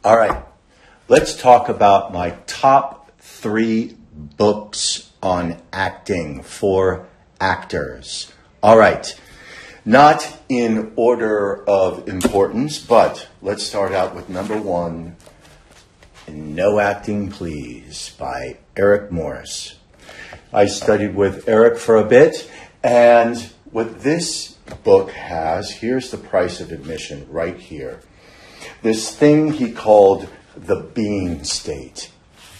All right, let's talk about my top 3 books on acting for actors. All right, not in order of importance, but let's start out with number 1, No Acting Please by Eric Morris. I studied with Eric for a bit, and what this book has, here's the price of admission right here. This thing he called the being state.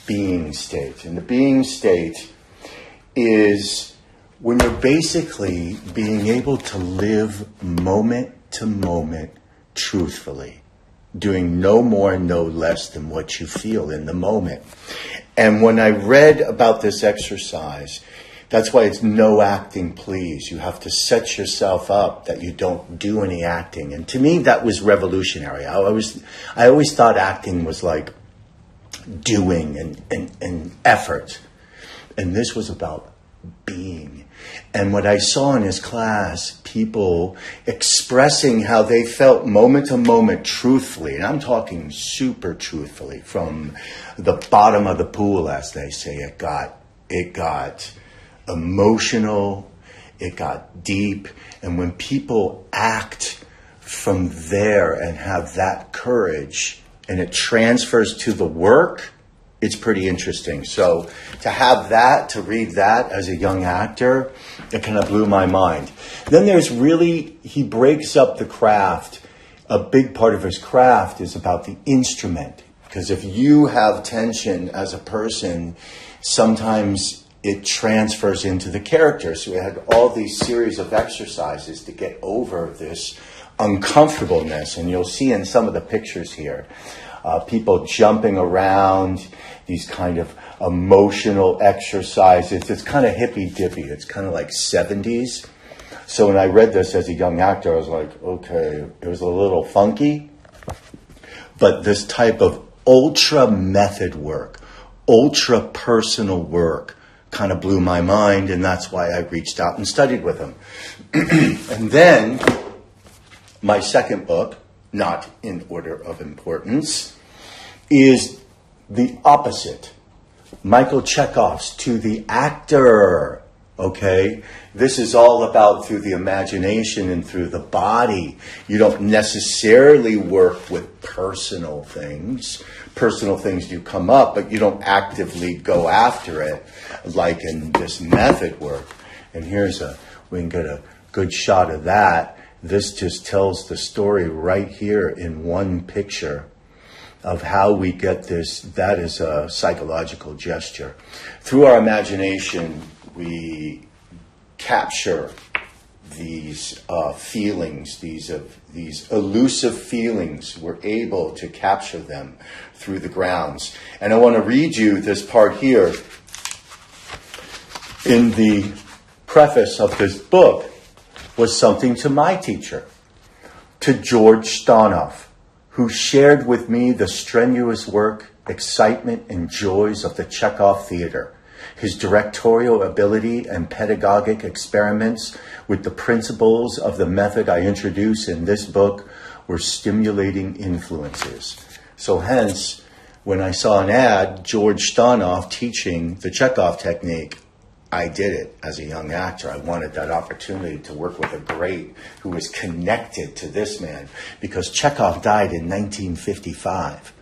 Being state. And the being state is when you're basically being able to live moment to moment truthfully, doing no more, no less than what you feel in the moment. And when I read about this exercise, that's why it's no acting, please. You have to set yourself up that you don't do any acting. And to me, that was revolutionary. I always thought acting was like doing and effort. And this was about being. And what I saw in his class, people expressing how they felt moment to moment truthfully, and I'm talking super truthfully, from the bottom of the pool, as they say, it got emotional, it got deep, and when people act from there and have that courage, and it transfers to the work, it's pretty interesting. So to have that, to read that as a young actor, it kind of blew my mind. Then he breaks up the craft. A big part of his craft is about the instrument. Because if you have tension as a person, sometimes it transfers into the character. So we had all these series of exercises to get over this uncomfortableness. And you'll see in some of the pictures here, people jumping around, these kind of emotional exercises. It's kind of hippy-dippy. It's kind of like 70s. So when I read this as a young actor, I was like, okay, it was a little funky. But this type of ultra method work, ultra personal work kind of blew my mind. And that's why I reached out and studied with him. And then my second book, not in order of importance, is the opposite. Michael Chekhov's To the Actor. Okay? This is all about through the imagination and through the body. You don't necessarily work with personal things. Personal things do come up, but you don't actively go after it like in this method work. And we can get a good shot of that. This just tells the story right here in one picture of how we get this. That is a psychological gesture. Through our imagination, we capture these feelings, these elusive feelings. We're able to capture them through the grounds. And I want to read you this part here. In the preface of this book was something to my teacher, to George Stanoff, who shared with me the strenuous work, excitement, and joys of the Chekhov theater. His directorial ability and pedagogic experiments with the principles of the method I introduce in this book were stimulating influences. So hence, when I saw an ad, George Stanoff teaching the Chekhov technique, I did it as a young actor. I wanted that opportunity to work with a great who was connected to this man, because Chekhov died in 1955.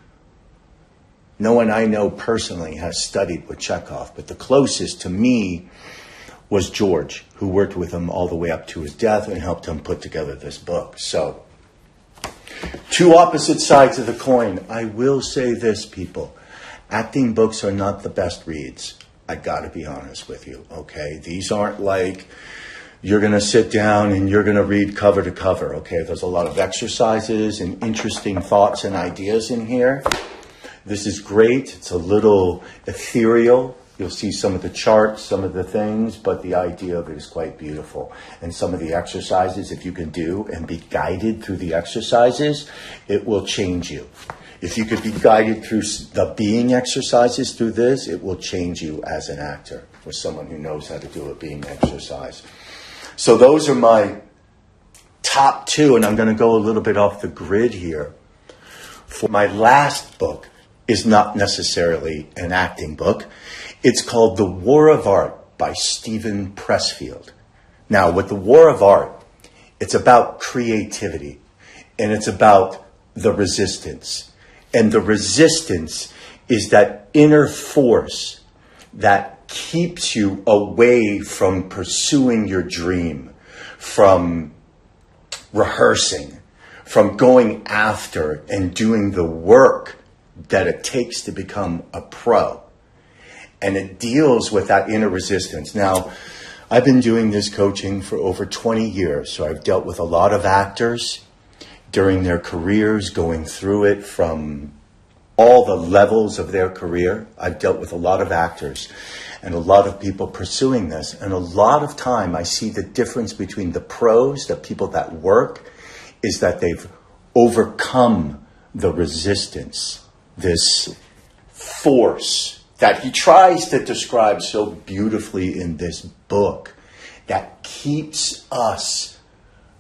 No one I know personally has studied with Chekhov, but the closest to me was George, who worked with him all the way up to his death and helped him put together this book. So, two opposite sides of the coin. I will say this, people. Acting books are not the best reads. I got to be honest with you, okay? These aren't like you're going to sit down and you're going to read cover to cover, okay? There's a lot of exercises and interesting thoughts and ideas in here. This is great. It's a little ethereal. You'll see some of the charts, some of the things, but the idea of it is quite beautiful. And some of the exercises, if you can do and be guided through the exercises, it will change you. If you could be guided through the being exercises through this, it will change you as an actor, or someone who knows how to do a being exercise. So those are my top 2, and I'm going to go a little bit off the grid here. For my last book is not necessarily an acting book. It's called The War of Art by Stephen Pressfield. Now, with The War of Art, it's about creativity, and it's about the resistance. And the resistance is that inner force that keeps you away from pursuing your dream, from rehearsing, from going after and doing the work that it takes to become a pro. And it deals with that inner resistance. Now, I've been doing this coaching for over 20 years, so I've dealt with a lot of actors during their careers, going through it from all the levels of their career. I've dealt with a lot of actors and a lot of people pursuing this. And a lot of time I see the difference between the pros, the people that work, is that they've overcome the resistance, this force that he tries to describe so beautifully in this book that keeps us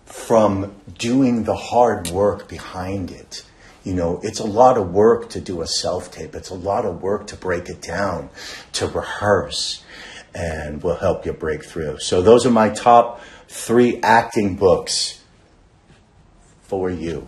from doing the hard work behind it. You know, it's a lot of work to do a self-tape. It's a lot of work to break it down, to rehearse, and we'll help you break through. So those are my top 3 acting books for you.